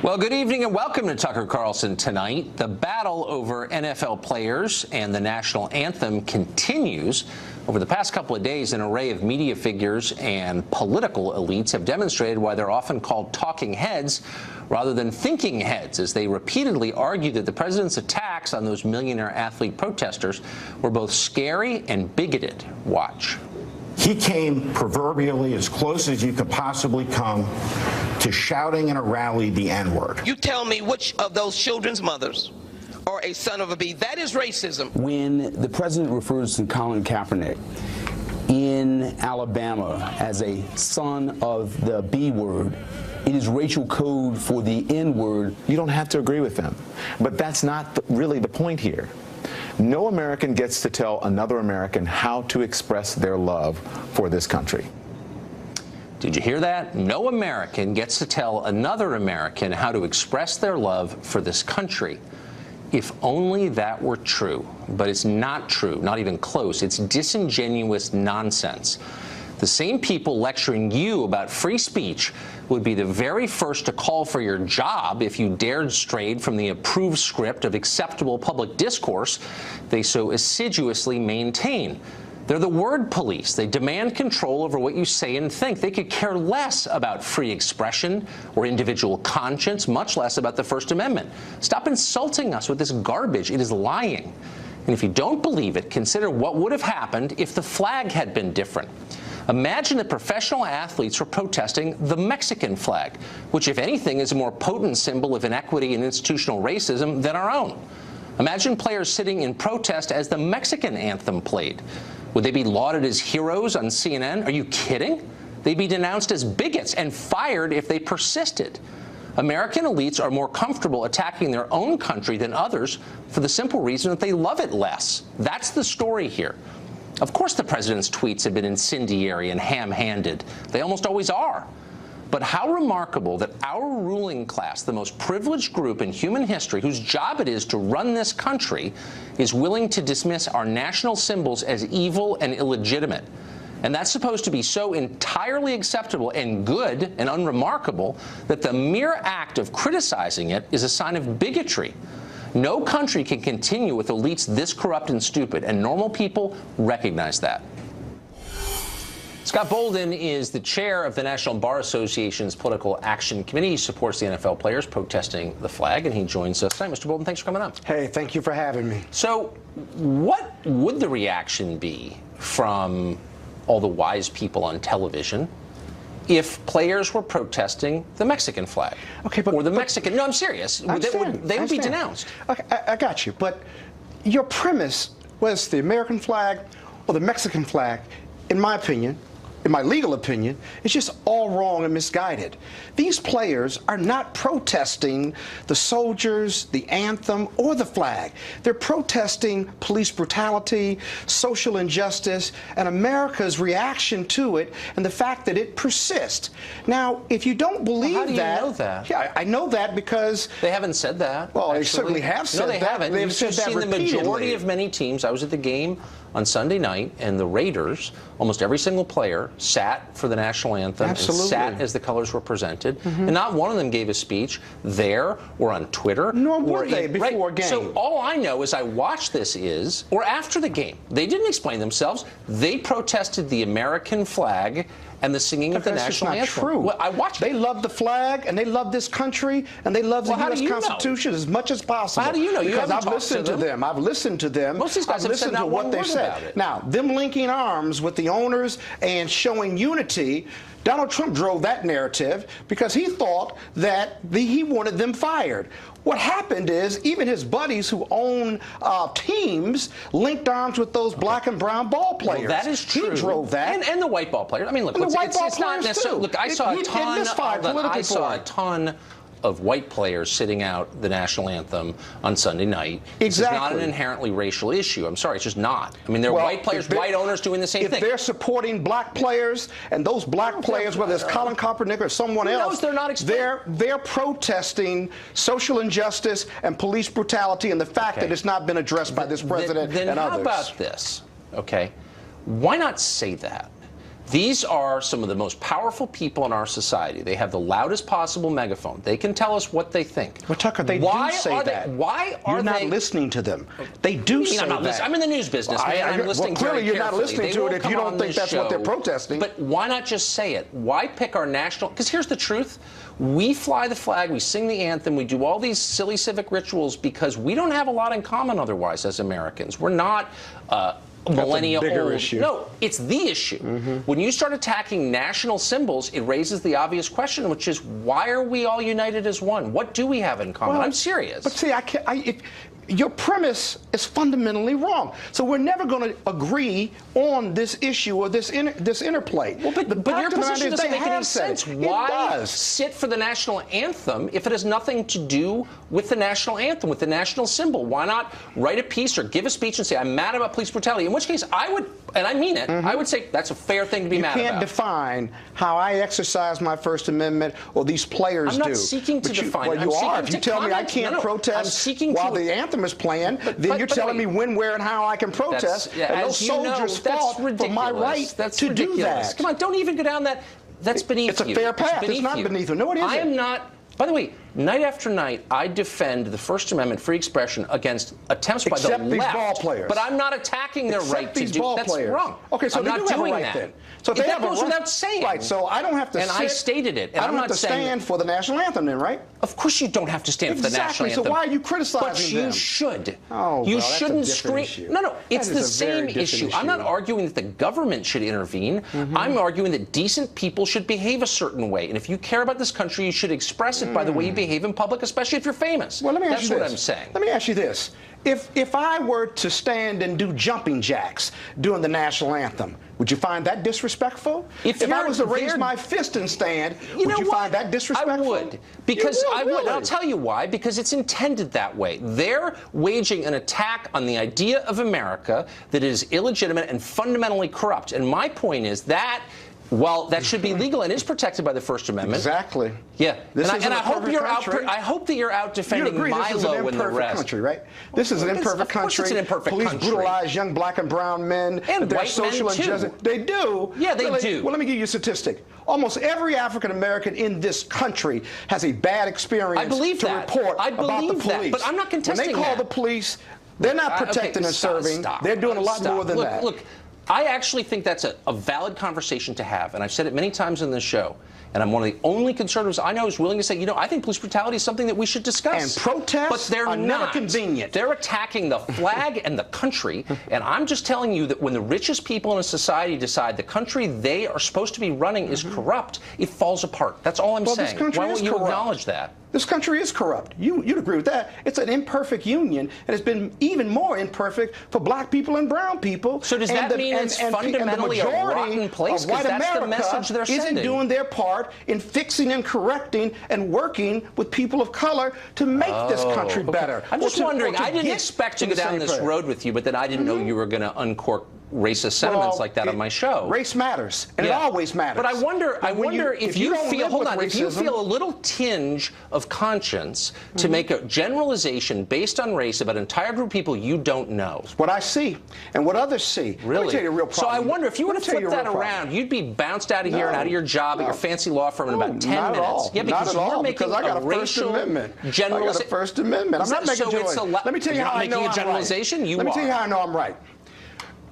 Well, good evening and welcome to Tucker Carlson Tonight. The battle over NFL players and the national anthem continues. Over the past couple of days, an array of media figures and political elites have demonstrated why they're often called talking heads rather than thinking heads, as they repeatedly argue that the president's attacks on those millionaire athlete protesters were both scary and bigoted. Watch. He came proverbially as close as you could possibly come to shouting in a rally the N-word. You tell me which of those children's mothers are a son of a bee. That is racism. When the president refers to Colin Kaepernick in Alabama as a son of the B word, it is racial code for the N-word. You don't have to agree with them, but that's not really the point here. No American gets to tell another American how to express their love for this country. Did you hear that? No American gets to tell another American how to express their love for this country. If only that were true. But it's not true, not even close. It's disingenuous nonsense. The same people lecturing you about free speech would be the very first to call for your job if you dared stray from the approved script of acceptable public discourse they so assiduously maintain. They're the word police. They demand control over what you say and think. They could care less about free expression or individual conscience, much less about the First Amendment. Stop insulting us with this garbage. It is lying. And if you don't believe it, consider what would have happened if the flag had been different. Imagine that professional athletes were protesting the Mexican flag, which, if anything, is a more potent symbol of inequity and institutional racism than our own. Imagine players sitting in protest as the Mexican anthem played. Would they be lauded as heroes on CNN? Are you kidding? They'd be denounced as bigots and fired if they persisted. American elites are more comfortable attacking their own country than others for the simple reason that they love it less. That's the story here. Of course the president's tweets have been incendiary and ham-handed. They almost always are. But how remarkable that our ruling class, the most privileged group in human history, whose job it is to run this country, is willing to dismiss our national symbols as evil and illegitimate. And that's supposed to be so entirely acceptable and good and unremarkable that the mere act of criticizing it is a sign of bigotry. No country can continue with elites this corrupt and stupid, and normal people recognize that. Scott Bolden is the chair of the National Bar Association's Political Action Committee. He supports the NFL players protesting the flag, and he joins us tonight. Mr. Bolden, thanks for coming on. Hey, thank you for having me. So what would the reaction be from all the wise people on television if players were protesting the Mexican flag? Okay, or the Mexican... No, I'm serious. They would be denounced. Okay, I got you. But your premise was the American flag or the Mexican flag, in my opinion, in my legal opinion, it's just all wrong and misguided. These players are not protesting the soldiers, the anthem, or the flag. They're protesting police brutality, social injustice, and America's reaction to it, and the fact that it persists. Now, if you don't believe how do you that... know that? Yeah, I know that because... They haven't said that. Well, actually. They certainly have said that. No, they haven't. They've said that seen repeatedly. The majority of many teams. I was at the game on Sunday night, and the Raiders, almost every single player, sat for the national anthem. Absolutely. And sat as the colors were presented. And not one of them gave a speech there or on Twitter. Nor would they before a game. So all I know is I watched this or after the game. They didn't explain themselves. They protested the American flag and the singing of the national anthem. That's not true. Well, I watched. They love the flag, and they love this country, and they love the U.S. Constitution as much as possible. How do you know? Because I've listened to them. I've listened to them. Most of these guys have said not one word about it. Now, them linking arms with the owners and showing unity, Donald Trump drove that narrative because he thought that he wanted them fired. What happened is even his buddies who own teams linked arms with those black and brown ball players. Well, that is true. He drove that. And the white ball players. I mean, look, it's not necessarily. Look, I saw a ton of white players sitting out the national anthem on Sunday night. Exactly. This is not an inherently racial issue. I'm sorry, it's just not. I mean, there are white players, white owners doing the same thing. If they're supporting black players, and those black players, whether it's Colin Kaepernick or someone else, they're protesting social injustice and police brutality and the fact that it's not been addressed by this president and others. Then how about this? Okay, why not say that? These are some of the most powerful people in our society. They have the loudest possible megaphone. They can tell us what they think. Well, Tucker, they do say that. Why are You're not listening to them. They do say that. I'm in the news business, man. I'm listening clearly very you're not carefully. listening to it if you don't think that's what they're protesting. But why not just say it? Why pick our national? Because here's the truth. We fly the flag, we sing the anthem, we do all these silly civic rituals because we don't have a lot in common otherwise as Americans. We're not millennia old. Issue. No, it's the issue. When you start attacking national symbols, it raises the obvious question, which is, why are we all united as one? What do we have in common? Well, I'm serious. But see, your premise is fundamentally wrong. So we're never going to agree on this issue or this interplay. Well, but your position doesn't make any sense. Why sit for the national anthem if it has nothing to do with the national anthem, with the national symbol? Why not write a piece or give a speech and say, I'm mad about police brutality? In which case, I would, and I mean it, I would say that's a fair thing to be mad about. You can't define how I exercise my First Amendment or these players do. I'm not seeking to define it. Well, you are. If you tell me I can't protest while the anthem is playing, then you're telling me when, where, and how I can protest. And those soldiers fought for my right to do that. Come on, don't even go down that. That's beneath you. It's a fair path. It's not beneath you. No, it isn't. I am not. By the way, night after night, I defend the First Amendment free expression against attempts by the left. Except these ball players. But I'm not attacking their right to do. That's wrong. Okay, so I'm not doing that. Then. So if that goes without saying. Right. So I don't have to. And I stated it. And I don't have to stand for the national anthem, then, right? Of course you don't have to stand for the national anthem. So why are you criticizing them? But you should. Oh, you well, shouldn't that's a different scream. issue. No, it's the same issue. I'm not arguing that the government should intervene. I'm arguing that decent people should behave a certain way. And if you care about this country, you should express it by the way you behave in public, especially if you're famous. Well, let me ask you this. That's what I'm saying. Let me ask you this. If I were to stand and do jumping jacks during the national anthem, would you find that disrespectful? If I was to raise my fist and stand, would you find that disrespectful? I would. Because I would. And I'll tell you why. Because it's intended that way. They're waging an attack on the idea of America that is illegitimate and fundamentally corrupt. And my point is that while that should be legal and is protected by the First Amendment. Exactly. Yeah. And I hope you're out. I hope that you're out defending Milo and the rest. Country, right? This is an imperfect country. It's an imperfect Police country. brutalize young black and brown men. And white men too. They do. Yeah, they do. Well, let me give you a statistic. Almost every African American in this country has a bad experience report about the police. But I'm not contesting that. When they call the police, they're not protecting and serving. They're doing a lot more than that. Look. I actually think that's a valid conversation to have, and I've said it many times in this show. And I'm one of the only conservatives I know who's willing to say, I think police brutality is something that we should discuss. And protests but they're are never not convenient. They're attacking the flag and the country. And I'm just telling you that when the richest people in a society decide the country they are supposed to be running is corrupt, it falls apart. That's all I'm saying. Why won't you acknowledge that? This country is corrupt. You'd agree with that. It's an imperfect union, and it's been even more imperfect for black people and brown people. So does that mean it's fundamentally a rotten place? Because that's the message they're sending. Isn't doing their part in fixing and correcting and working with people of color to make this country better. I'm just wondering, I didn't expect to go down this road with you, but then I didn't know you were going to uncork racist sentiments like that on my show. Race matters, and it always matters. But I wonder if you feel a little tinge of conscience to make a generalization based on race about an entire group of people you don't know. What I see and what others see. Really? Let me tell you a real problem. So I wonder if you were to flip that around, you'd be bounced out of here and out of your job at your fancy law firm in about 10 minutes. All. Yeah, because you're making I got a racial generalization. I got a First Amendment. I'm not making Let me tell you how I know I'm right. Let me tell you how I know I'm right.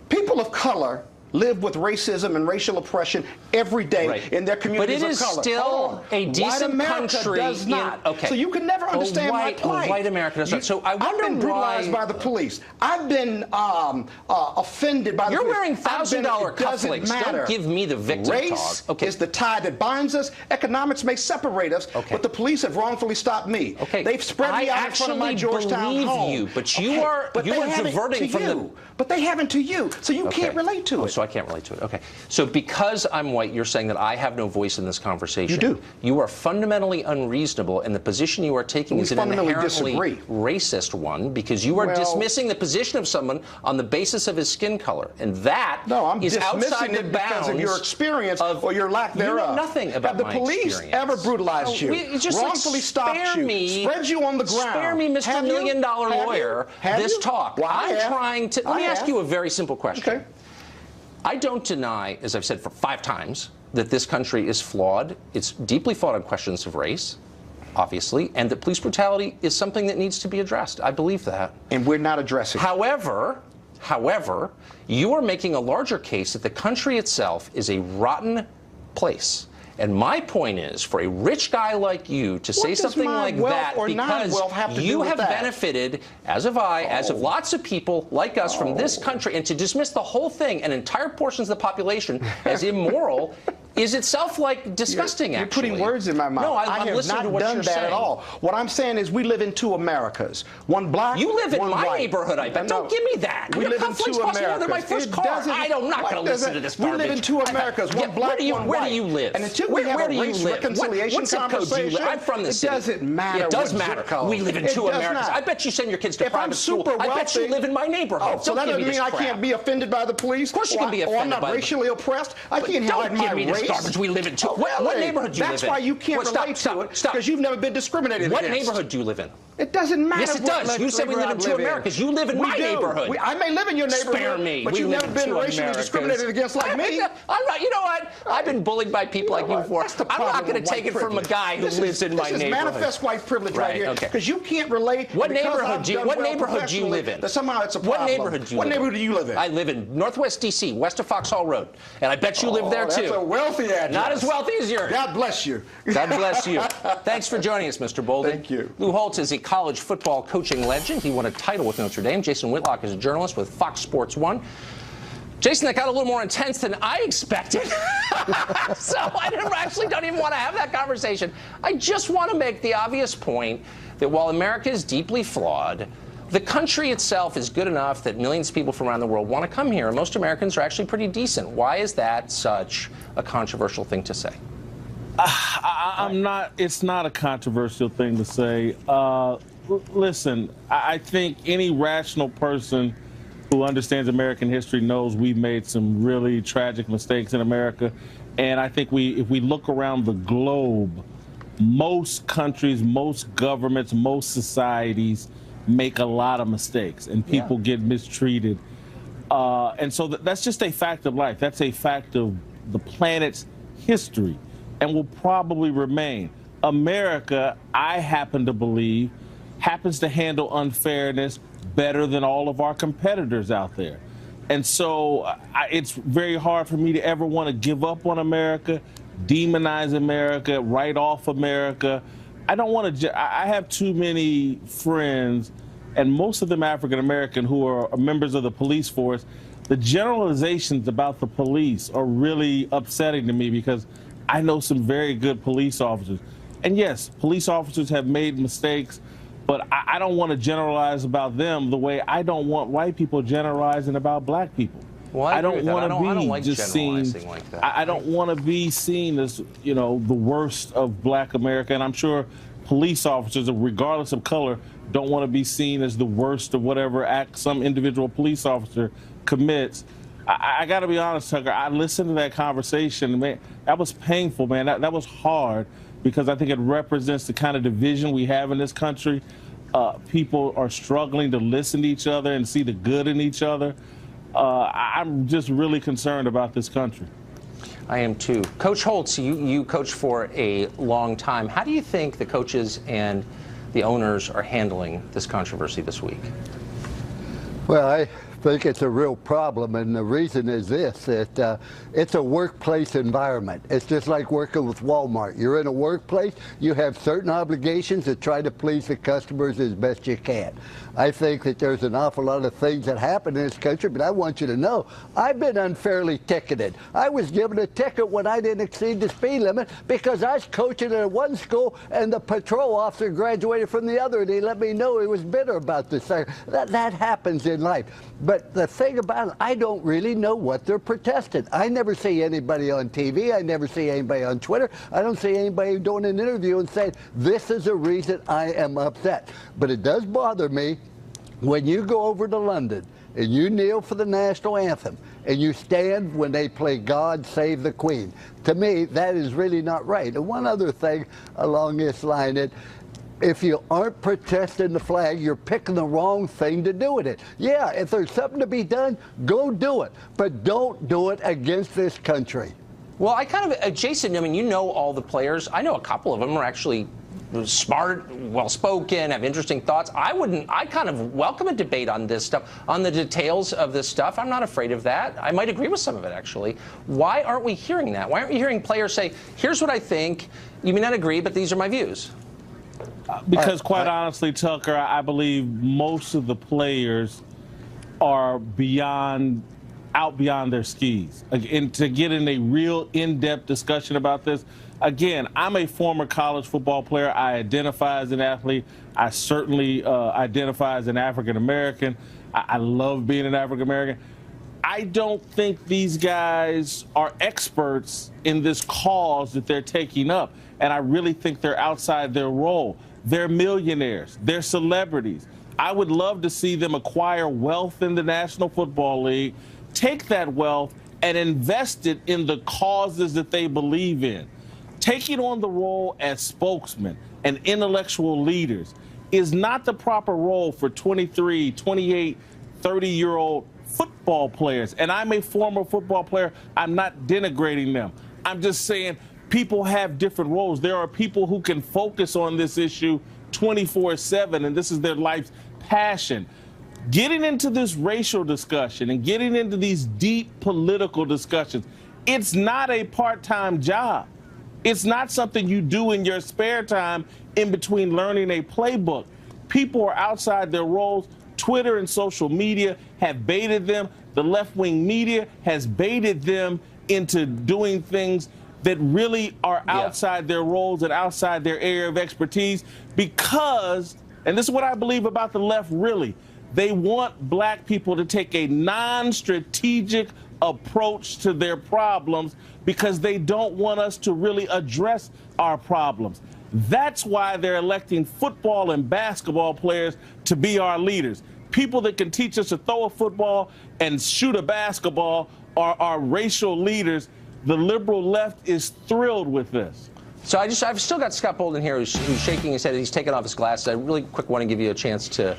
People of color live with racism and racial oppression every day in their communities of color. But it is still a decent country. Does not. So you can never understand my plight. White America does not. So I wonder I've been brutalized by the police. I've been offended by the police. You're wearing $1,000 cufflinks. Don't give me the victim Race talk. is the tie that binds us. Economics may separate us, but the police have wrongfully stopped me. They've spread me out in front of my Georgetown home. You, but you are diverting from the. But they haven't to you, so you can't relate to it. So I can't relate to it. Okay. So because I'm white, you're saying that I have no voice in this conversation. You do. You are fundamentally unreasonable, and the position you are taking is an inherently racist one, because you are dismissing the position of someone on the basis of his skin color, and that is outside the bounds because of your experience or your lack thereof. You know nothing about my experience. Have the police ever brutalized you? Wrongfully stopped you? Spread you on the ground? Spare me, Mr. Million-Dollar Lawyer, this talk. I'm trying to. Let me ask you a very simple question. I don't deny, as I've said for 5 times, that this country is flawed. It's deeply flawed on questions of race, obviously, and that police brutality is something that needs to be addressed. I believe that. And we're not addressing it. However, you are making a larger case that the country itself is a rotten place. And my point is, for a rich guy like you to say something like that, because you have benefited, as have I, as have lots of people like us from this country, and to dismiss the whole thing and entire portions of the population as immoral is itself like disgusting. You're putting words in my mouth. No, I'm listening to what you're saying. I have not done that at all. What I'm saying is we live in 2 Americas. One black, you live in one my white. neighborhood, I bet. Don't give me that. We live in 2 Americas. My first car. I'm not going to listen to this garbage. We live in 2 Americas. One black, one white. Where do you live? And until we have a race reconciliation conversation, I'm from the city. It doesn't matter. It does matter. We live in 2 Americas. I bet you send your kids to private school. I bet you live in my neighborhood. So that doesn't mean I can't be offended by the police? Of course you can be offended by the police. I'm not racially oppressed. I can't hide my race. Don't give me this garbage. We live in 2. What neighborhood do you live in? That's why you can't relate to it, because you've never been discriminated against. What neighborhood do you live in? It doesn't matter. Yes, it does. You said we live in 2 Americas. You live in my neighborhood. I may live in your neighborhood, Spare me. but you've never been racially discriminated against like me. I'm not. You know what? I've been bullied by people like you before. I'm not going to take it from a guy who lives in my neighborhood. This is manifest white privilege right here, because you can't relate. What neighborhood do you live in? That somehow it's a problem. What neighborhood do you live in? I live in Northwest D.C., west of Foxhall Road, and I bet you live there too. That's a wealthy address. Not as wealthy as yours. God bless you. God bless you. Thanks for joining us, Mr. Bolden. Thank you. Lou Holtz is a college football coaching legend. He won a title with Notre Dame. Jason Whitlock is a journalist with Fox Sports 1. Jason, that got a little more intense than I expected. So I don't even want to have that conversation. I just want to make the obvious point that while America is deeply flawed, the country itself is good enough that millions of people from around the world want to come here, and most Americans are actually pretty decent. Why is that such a controversial thing to say? It's not a controversial thing to say. Listen, I think any rational person who understands American history knows we've made some really tragic mistakes in America. And I think if we look around the globe, most countries, most governments, most societies make a lot of mistakes, and people get mistreated. And so that's just a fact of life. That's a fact of the planet's history and will probably remain. America, I happen to believe, happens to handle unfairness better than all of our competitors out there. And so it's very hard for me to ever want to give up on America, demonize America, write off America. I don't want to. I have too many friends, and most of them African American, who are members of the police force. The generalizations about the police are really upsetting to me, because I know some very good police officers. And yes, police officers have made mistakes, but I don't want to generalize about them the way I don't want white people generalizing about black people. Well, I don't want to be just seen like that. I don't want to be seen as, the worst of black America. And I'm sure police officers, regardless of color, don't want to be seen as the worst of whatever act some individual police officer commits. I got to be honest, Tucker, I listened to that conversation. Man, that was painful, man. That was hard, because I think it represents the kind of division we have in this country. People are struggling to listen to each other and see the good in each other. I'm just really concerned about this country. I am too. Coach Holtz, you coached for a long time. How do you think the coaches and the owners are handling this controversy this week? Well, I think it's a real problem, and the reason is this, that it's a workplace environment. It's just like working with Walmart. You're in a workplace, you have certain obligations to try to please the customers as best you can. I think that there's an awful lot of things that happen in this country, but I want you to know, I've been unfairly ticketed. I was given a ticket when I didn't exceed the speed limit because I was coaching at one school and the patrol officer graduated from the other, and he let me know he was bitter about this. That happens in life. But the thing about it, I don't really know what they're protesting. I never see anybody on TV. I never see anybody on Twitter. I don't see anybody doing an interview and saying, this is the reason I am upset. But it does bother me when you go over to London and you kneel for the national anthem and you stand when they play God Save the Queen. To me, that is really not right. And one other thing along this line, if you aren't protesting the flag, you're picking the wrong thing to do with it. Yeah, if there's something to be done, go do it. But don't do it against this country. Well, I kind of, Jason, I mean, you know all the players. I know a couple of them are actually smart, well-spoken, have interesting thoughts. I kind of welcome a debate on this stuff, on the details of this stuff. I'm not afraid of that. I might agree with some of it, actually. Why aren't we hearing that? Why aren't we hearing players say, here's what I think, you may not agree, but these are my views? Because quite honestly, Tucker, I believe most of the players are out beyond their skis. And to get in a real in-depth discussion about this, again, I'm a former college football player. I identify as an athlete. I certainly identify as an African American. I love being an African American. I don't think these guys are experts in this cause that they're taking up, and I really think they're outside their role. They're millionaires. They're celebrities. I would love to see them acquire wealth in the National Football League, take that wealth and invest it in the causes that they believe in. Taking on the role as spokesmen and intellectual leaders is not the proper role for 23, 28, 30-year-old football players. And I'm a former football player. I'm not denigrating them. I'm just saying people have different roles. There are people who can focus on this issue 24/7, and this is their life's passion. Getting into this racial discussion and getting into these deep political discussions, it's not a part-time job. It's not something you do in your spare time in between learning a playbook. People are outside their roles. Twitter and social media have baited them. The left-wing media has baited them into doing things that really are outside their roles and outside their area of expertise because, and this is what I believe about the left really, they want black people to take a non-strategic approach to their problems because they don't want us to really address our problems. That's why they're electing football and basketball players to be our leaders. People that can teach us to throw a football and shoot a basketball are our racial leaders. The liberal left is thrilled with this. So I've still got Scott Bolden here who's shaking his head. He's taking off his glasses. I really quick want to give you a chance to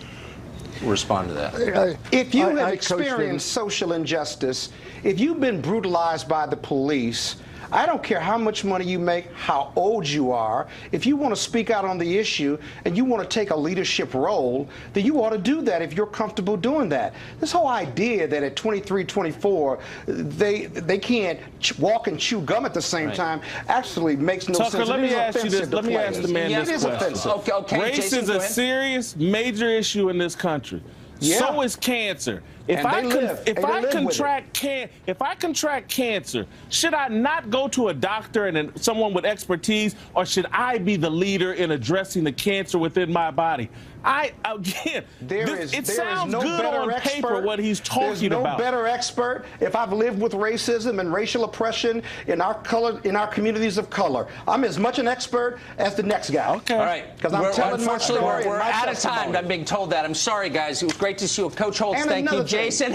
respond to that. If you have experienced social injustice, if you've been brutalized by the police, I don't care how much money you make, how old you are. If you want to speak out on the issue and you want to take a leadership role, then you ought to do that if you're comfortable doing that. This whole idea that at 23, 24, they can't walk and chew gum at the same time actually makes no sense. Tucker, let me ask you this. Let me ask the man this question. Okay, race Jason, is a serious, major issue in this country. Yeah. So is cancer. If I contract cancer, should I not go to a doctor and someone with expertise, or should I be the leader in addressing the cancer within my body? It sounds good on paper what he's talking about. There's no better expert. If I've lived with racism and racial oppression in our communities of color, I'm as much an expert as the next guy. Okay. All right. Because I'm telling my story. We're out of time. I'm being told that. I'm sorry, guys. It was great to see you. Coach Holtz, thank you. Jason.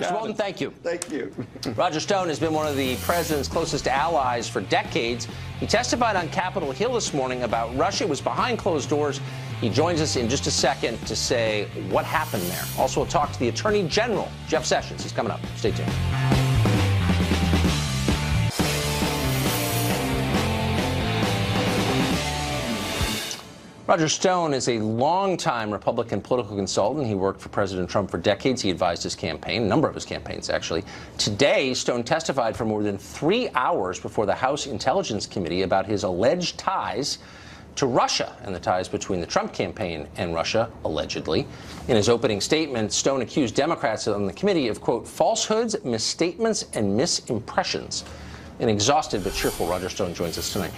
Bolden, thank you. Thank you. Roger Stone has been one of the president's closest allies for decades. He testified on Capitol Hill this morning about Russia. It was behind closed doors. He joins us in just a second to say what happened there. Also, we'll talk to the Attorney General, Jeff Sessions. He's coming up. Stay tuned. Roger Stone is a longtime Republican political consultant. He worked for President Trump for decades. He advised his campaign, a number of his campaigns, actually. Today, Stone testified for more than 3 hours before the House Intelligence Committee about his alleged ties to Russia and the ties between the Trump campaign and Russia, allegedly. In his opening statement, Stone accused Democrats on the committee of, quote, falsehoods, misstatements, and misimpressions. An exhausted but cheerful Roger Stone joins us tonight.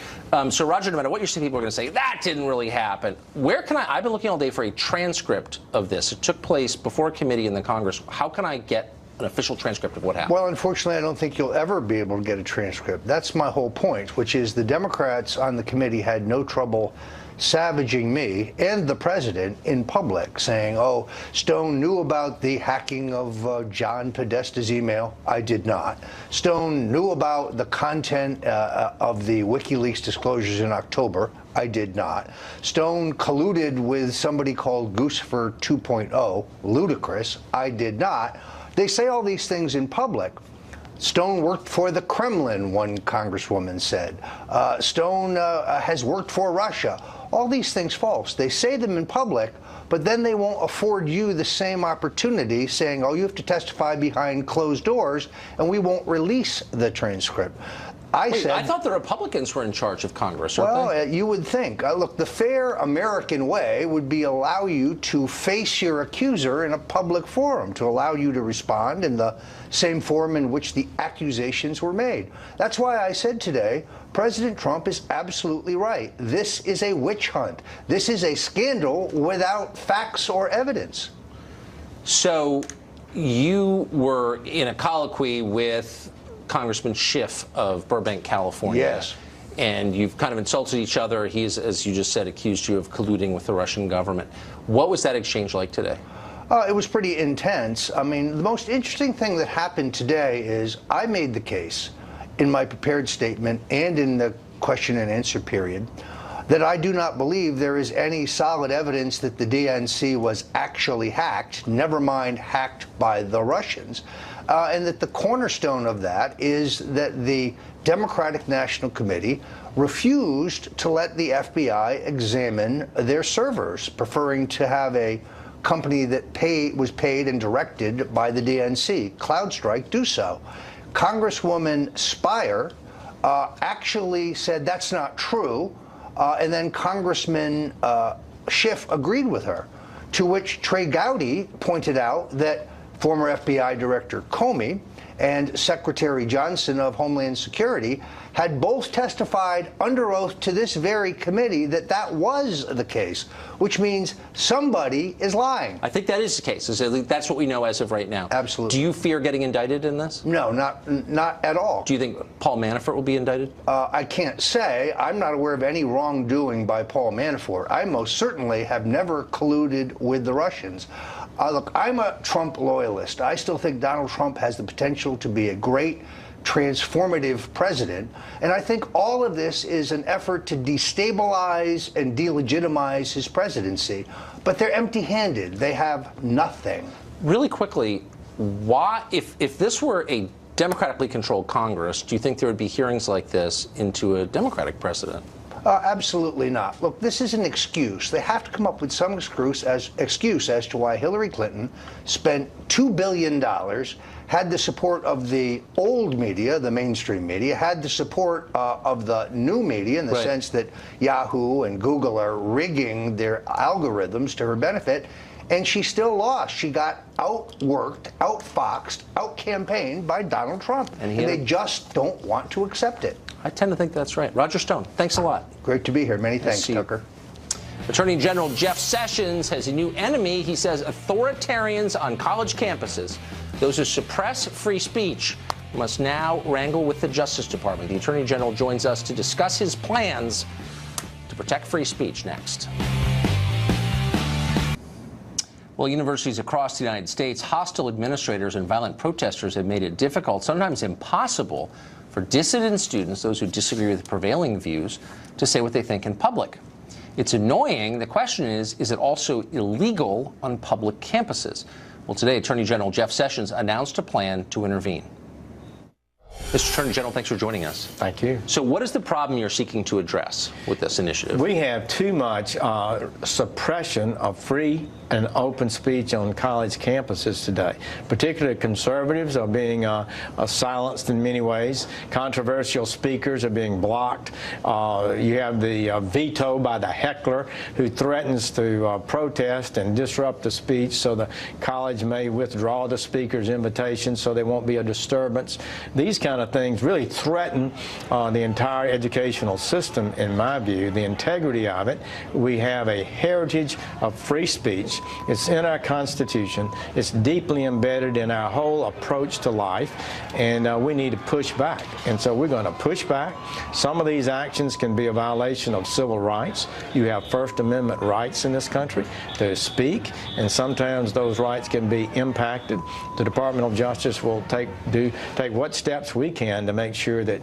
So, Roger, no matter what you say, people are going to say, that didn't really happen. Where can I've been looking all day for a transcript of this. It took place before a committee in the Congress. How can I get an official transcript of what happened? Well, unfortunately, I don't think you'll ever be able to get a transcript. That's my whole point, which is the Democrats on the committee had no trouble savaging me and the president in public, saying, oh, Stone knew about the hacking of John Podesta's email. I did not. Stone knew about the content of the WikiLeaks disclosures in October. I did not. Stone colluded with somebody called Goosefer 2.0, ludicrous. I did not. They say all these things in public. Stone worked for the Kremlin, one congresswoman said. Stone has worked for Russia. All these things false. They say them in public, but then they won't afford you the same opportunity, saying, oh, you have to testify behind closed doors, and we won't release the transcript. Wait, I thought the Republicans were in charge of Congress, weren't they? You would think. Look, the fair American way would be allow you to face your accuser in a public forum, to allow you to respond in the same forum in which the accusations were made. That's why I said today, President Trump is absolutely right. This is a witch hunt. This is a scandal without facts or evidence. So you were in a colloquy with Congressman Schiff of Burbank, California. Yes. And you've kind of insulted each other. He's, as you just said, accused you of colluding with the Russian government. What was that exchange like today? It was pretty intense. I mean, the most interesting thing that happened today is I made the case in my prepared statement and in the question and answer period that I do not believe there is any solid evidence that the DNC was actually hacked, never mind hacked by the Russians. And that the cornerstone of that is that the Democratic National Committee refused to let the FBI examine their servers, preferring to have a company that was paid and directed by the DNC, CrowdStrike, do so. Congresswoman Spire actually said that's not true, and then Congressman Schiff agreed with her, to which Trey Gowdy pointed out that former FBI Director Comey and Secretary Johnson of Homeland Security had both testified under oath to this very committee that that was the case, which means somebody is lying. I think that is the case. That's what we know as of right now. Absolutely. Do you fear getting indicted in this? No, not at all. Do you think Paul Manafort will be indicted? I can't say. I'm not aware of any wrongdoing by Paul Manafort. I most certainly have never colluded with the Russians. Look, I'm a Trump loyalist. I still think Donald Trump has the potential to be a great, transformative president. And I think all of this is an effort to destabilize and delegitimize his presidency. But they're empty-handed. They have nothing. Really quickly, why, if this were a democratically controlled Congress, do you think there would be hearings like this into a Democratic president? Absolutely not. Look, this is an excuse. They have to come up with some excuse as to why Hillary Clinton spent $2 billion, had the support of the old media, the mainstream media, had the support of the new media in the sense that Yahoo and Google are rigging their algorithms to her benefit, and she still lost. She got outworked, outfoxed, outcampaigned by Donald Trump, and they just don't want to accept it. I tend to think that's right. Roger Stone, thanks a lot. Great to be here. Many thanks, Tucker. Attorney General Jeff Sessions has a new enemy. He says authoritarians on college campuses, those who suppress free speech, must now wrangle with the Justice Department. The Attorney General joins us to discuss his plans to protect free speech next. Well, universities across the United States, hostile administrators and violent protesters have made it difficult, sometimes impossible, for dissident students, those who disagree with prevailing views, to say what they think in public. It's annoying. The question is it also illegal on public campuses? Well, today, Attorney General Jeff Sessions announced a plan to intervene. Mr. Attorney General, thanks for joining us. Thank you. So what is the problem you're seeking to address with this initiative? We have too much suppression of free and open speech on college campuses today. Particularly conservatives are being silenced in many ways. Controversial speakers are being blocked. You have the veto by the heckler who threatens to protest and disrupt the speech, so the college may withdraw the speaker's invitation so there won't be a disturbance. These kind kind of things really threaten the entire educational system, in my view, the integrity of it. We have a heritage of free speech. It's in our Constitution. It's deeply embedded in our whole approach to life, and we need to push back. And so we're going to push back. Some of these actions can be a violation of civil rights. You have First Amendment rights in this country to speak, and sometimes those rights can be impacted. The Department of Justice will take what steps we can to make sure that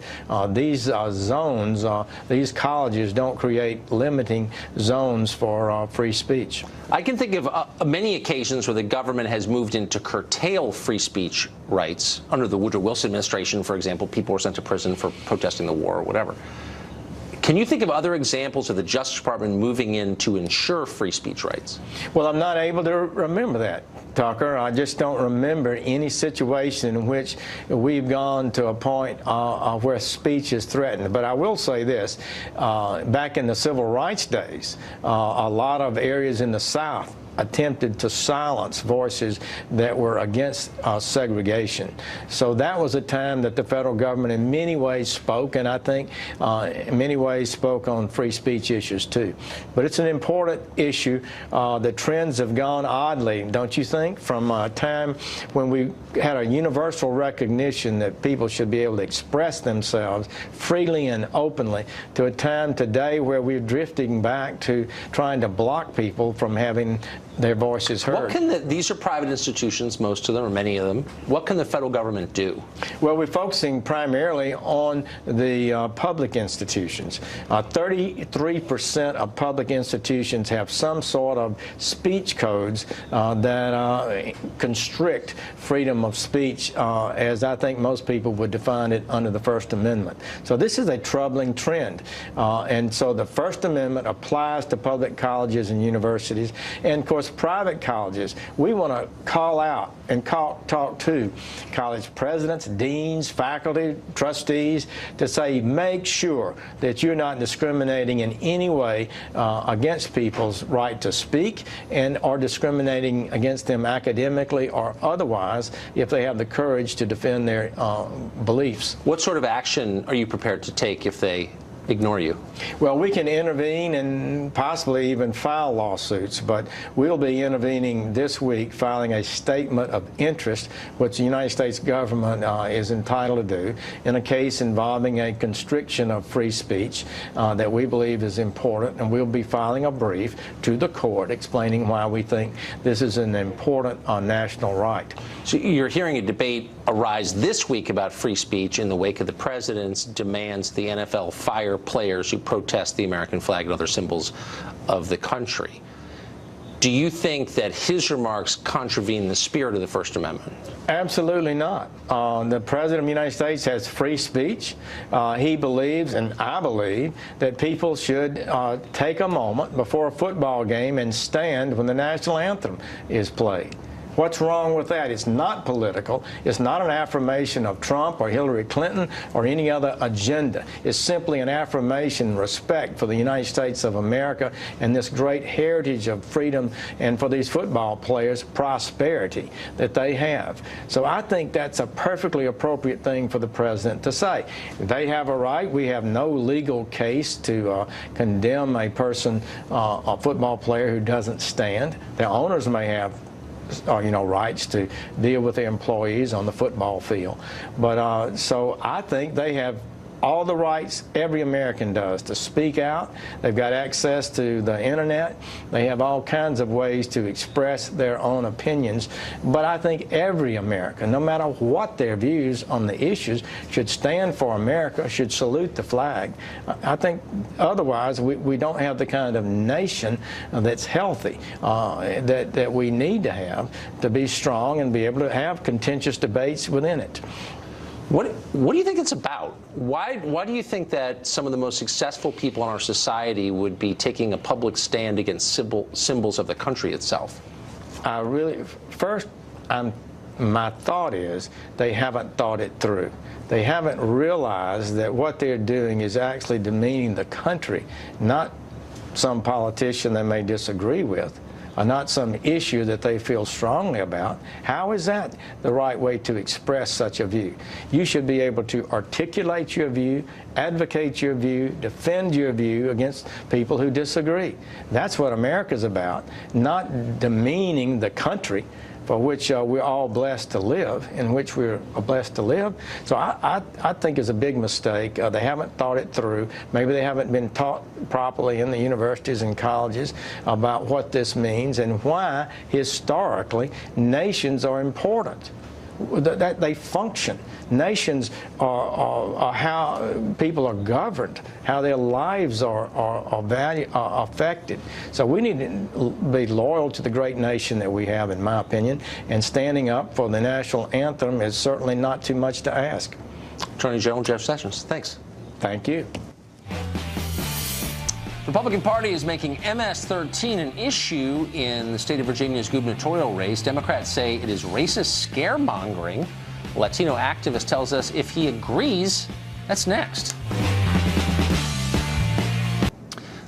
these zones, these colleges don't create limiting zones for free speech. I can think of many occasions where the government has moved in to curtail free speech rights. Under the Woodrow Wilson administration, for example, people were sent to prison for protesting the war or whatever. Can you think of other examples of the Justice Department moving in to ensure free speech rights? Well, I'm not able to remember that, Tucker. I just don't remember any situation in which we've gone to a point where speech is threatened. But I will say this. Back in the civil rights days, a lot of areas in the South attempted to silence voices that were against segregation. So that was a time that the federal government in many ways spoke, and I think in many ways spoke on free speech issues too. But it's an important issue. The trends have gone oddly, don't you think, from a time when we had a universal recognition that people should be able to express themselves freely and openly, to a time today where we're drifting back to trying to block people from having their voices heard. What can these are private institutions, most of them, or many of them. What can the federal government do? Well, we're focusing primarily on the public institutions. 33% of public institutions have some sort of speech codes that constrict freedom of speech, as I think most people would define it under the First Amendment. So this is a troubling trend. And so the First Amendment applies to public colleges and universities. And, of course, private colleges, we want to call out and talk to college presidents, deans, faculty, trustees, to say, make sure that you're not discriminating in any way against people's right to speak, and or discriminating against them academically or otherwise if they have the courage to defend their beliefs. What sort of action are you prepared to take if they ignore you? Well, we can intervene and possibly even file lawsuits, but we'll be intervening this week, filing a statement of interest, which the United States government is entitled to do, in a case involving a constriction of free speech that we believe is important, and we'll be filing a brief to the court explaining why we think this is an important national right. So you're hearing a debate arise this week about free speech in the wake of the president's demands the NFL fire players who protest the American flag and other symbols of the country. Do you think that his remarks contravene the spirit of the First Amendment? Absolutely not. The President of the United States has free speech. He believes, and I believe, that people should take a moment before a football game and stand when the national anthem is played. What's wrong with that? It's not political. It's not an affirmation of Trump or Hillary Clinton or any other agenda. It's simply an affirmation and respect for the United States of America and this great heritage of freedom, and for these football players, prosperity that they have. So I think that's a perfectly appropriate thing for the president to say. They have a right. We have no legal case to condemn a person, a football player who doesn't stand. Their owners may have rights to deal with their employees on the football field. But so I think they have all the rights every American does to speak out. They've got access to the internet. They have all kinds of ways to express their own opinions. But I think every American, no matter what their views on the issues, should stand for America, should salute the flag. I think otherwise we don't have the kind of nation that's healthy that we need to have to be strong and be able to have contentious debates within it. What do you think it's about? Why do you think that some of the most successful people in our society would be taking a public stand against symbols of the country itself? My thought is they haven't thought it through. They haven't realized that what they're doing is actually demeaning the country, not some politician they may disagree with, not some issue that they feel strongly about, how is that the right way to express such a view? You should be able to articulate your view, advocate your view, defend your view against people who disagree. That's what America's about, not demeaning the country for which we're all blessed to live, in which we're blessed to live. So I think it's a big mistake. They haven't thought it through. Maybe they haven't been taught properly in the universities and colleges about what this means and why, historically, nations are important. That they function. Nations are how people are governed, how their lives are affected. So we need to be loyal to the great nation that we have, in my opinion, and standing up for the national anthem is certainly not too much to ask. Attorney General Jeff Sessions, thanks. Thank you. The Republican Party is making MS-13 an issue in the state of Virginia's gubernatorial race. Democrats say it is racist scaremongering. A Latino activist tells us if he agrees, that's next.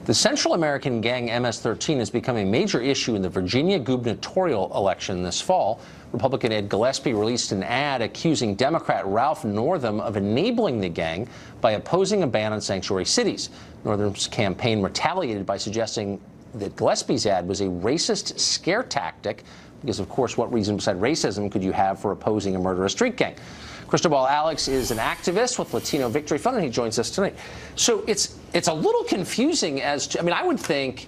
The Central American gang MS-13 has become a major issue in the Virginia gubernatorial election this fall. Republican Ed Gillespie released an ad accusing Democrat Ralph Northam of enabling the gang by opposing a ban on sanctuary cities. Northam's campaign retaliated by suggesting that Gillespie's ad was a racist scare tactic because, of course, what reason beside racism could you have for opposing a murderous street gang? Cristobal Alex is an activist with Latino Victory Fund, and he joins us tonight. So it's a little confusing as to, I mean, I would think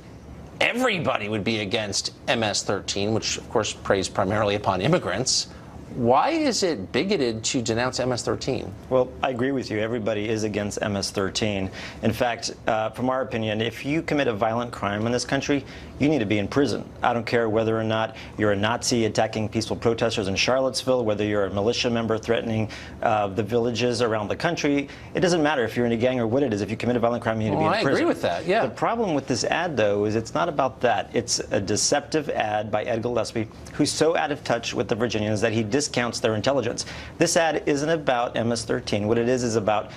everybody would be against MS-13, which, of course, preys primarily upon immigrants. Why is it bigoted to denounce MS-13? Well, I agree with you. Everybody is against MS-13. In fact, from our opinion, if you commit a violent crime in this country, you need to be in prison. I don't care whether or not you're a Nazi attacking peaceful protesters in Charlottesville, whether you're a militia member threatening the villages around the country. It doesn't matter if you're in a gang or what it is. If you commit a violent crime, you need to be in prison. I agree with that, yeah. The problem with this ad, though, is it's not about that. It's a deceptive ad by Ed Gillespie, who's so out of touch with the Virginians that he discounts their intelligence. This ad isn't about MS-13. What it is about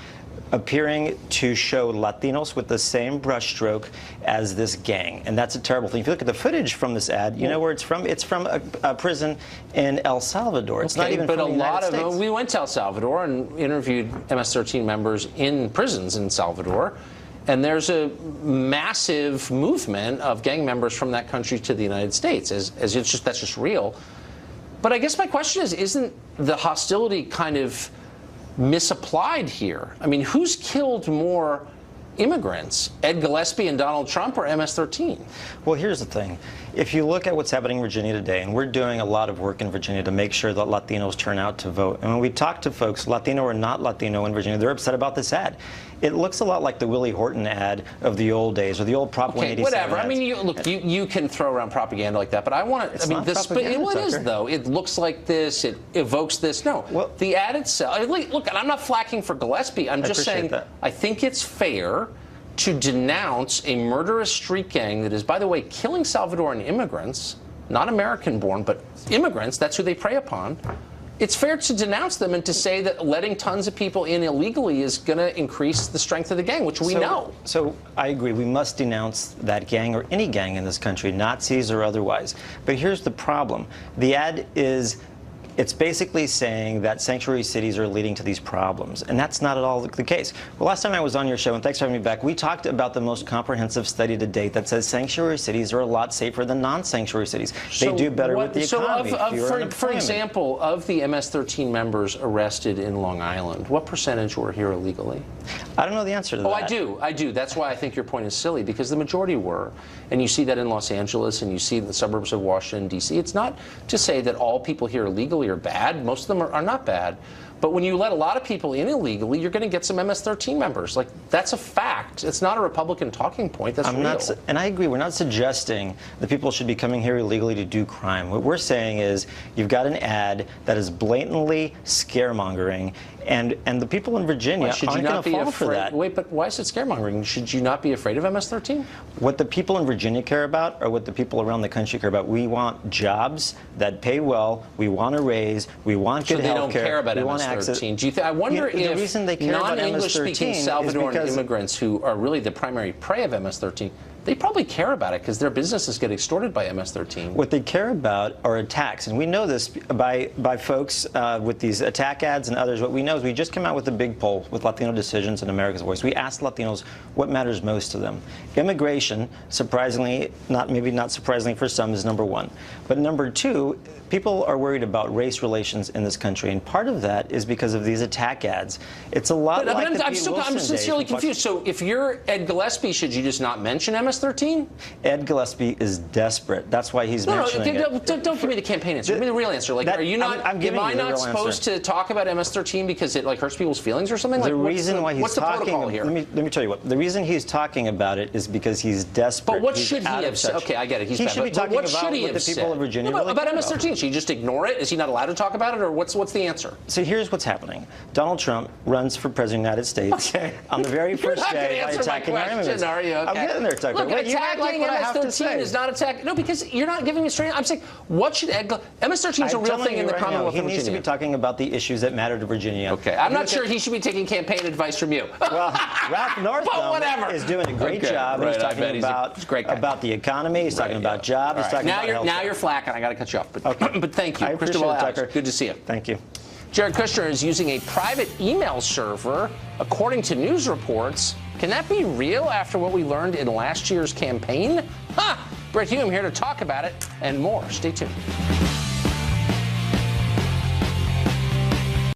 appearing to show Latinos with the same brushstroke as this gang. And that's a terrible thing. If you look at the footage from this ad, you know where it's from? It's from a prison in El Salvador. It's not even from the United States. We went to El Salvador and interviewed MS-13 members in prisons in Salvador. And there's a massive movement of gang members from that country to the United States. That's just real. But I guess my question is, isn't the hostility kind of misapplied here? I mean, who's killed more immigrants, Ed Gillespie and Donald Trump or MS-13? Well, here's the thing. If you look at what's happening in Virginia today, and we're doing a lot of work in Virginia to make sure that Latinos turn out to vote. And when we talk to folks, Latino or not Latino in Virginia, they're upset about this ad. It looks a lot like the Willie Horton ad of the old days, or the old Prop 187 whatever. ads. I mean, you can throw around propaganda like that, but I want to. I mean, it is though. It looks like this. It evokes this. No, well, the ad itself. Look, and I'm not flacking for Gillespie. I'm just saying that I think it's fair to denounce a murderous street gang that is, by the way, killing Salvadoran immigrants, not American-born, but immigrants. That's who they prey upon. It's fair to denounce them and to say that letting tons of people in illegally is going to increase the strength of the gang, which we know. So I agree. We must denounce that gang or any gang in this country, Nazis or otherwise. But here's the problem. The ad is... It's basically saying that sanctuary cities are leading to these problems, and that's not at all the case. Well, last time I was on your show, and thanks for having me back, we talked about the most comprehensive study to date that says sanctuary cities are a lot safer than non-sanctuary cities. They do better with the economy. For example, of the MS-13 members arrested in Long Island, what percentage were here illegally? I don't know the answer to that. Oh, I do. That's why I think your point is silly, because the majority were. And you see that in Los Angeles, and you see in the suburbs of Washington, D.C. It's not to say that all people here illegally are bad. Most of them are not bad. But when you let a lot of people in illegally, you're going to get some MS-13 members. Like, that's a fact. It's not a Republican talking point. That's real. And I agree. We're not suggesting that people should be coming here illegally to do crime. What we're saying is you've got an ad that is blatantly scaremongering, and the people in Virginia aren't going to fall for that. Wait, but why is it scaremongering? Should you not be afraid of MS-13? What the people in Virginia care about, or what the people around the country care about, we want jobs that pay well. We want a raise. We want good health care. So they don't care about MS-13. I wonder if the reason they care about non-English-speaking MS-13 Salvadoran immigrants who are really the primary prey of MS-13, they probably care about it because their businesses get extorted by MS-13. What they care about are attacks, and we know this by folks with these attack ads and others. What we know is we just came out with a big poll with Latino Decisions and America's Voice. We asked Latinos what matters most to them. Immigration, surprisingly, maybe not surprisingly for some, is number one. But number two, people are worried about race relations in this country, and part of that is because of these attack ads. It's a lot like the Pete Wilson I'm sincerely days. confused. So if you're Ed Gillespie, should you just not mention MS-13? Ed Gillespie is desperate. That's why he's mentioning it. Don't give me the campaign answer. Give me the real answer. Like, are you not? Am I not supposed to talk about MS-13 because it like hurts people's feelings or something? The like, reason why he's what's the talking protocol here? Let me tell you what. The reason he's talking about it is because he's desperate. But what should he have said? Okay, I get it. He should be talking about what the people of Virginia really about MS-13. Should he just ignore it? Is he not allowed to talk about it, or what's the answer? So here's what's happening. Donald Trump runs for president of the United States on the very first day by attacking our immigrants. Are you? Okay. I'm getting there, Tucker. Look, Wait, attacking MS-13 is not attack. No, because you're not giving me straight. I'm saying, what should MS-13 is a real thing in the Commonwealth of Virginia. He needs to be talking about the issues that matter to Virginia. Okay, I'm not sure he should be taking campaign advice from you. Well, Ralph Northam is doing a great job. Right, he's talking about the economy. He's talking about jobs. He's talking about health. Now you're flacking. I got to cut you off. But thank you, Christopher Alex. Good to see you. Thank you. Jared Kushner is using a private email server, according to news reports. Can that be real after what we learned in last year's campaign? Brett Hume here to talk about it and more. Stay tuned.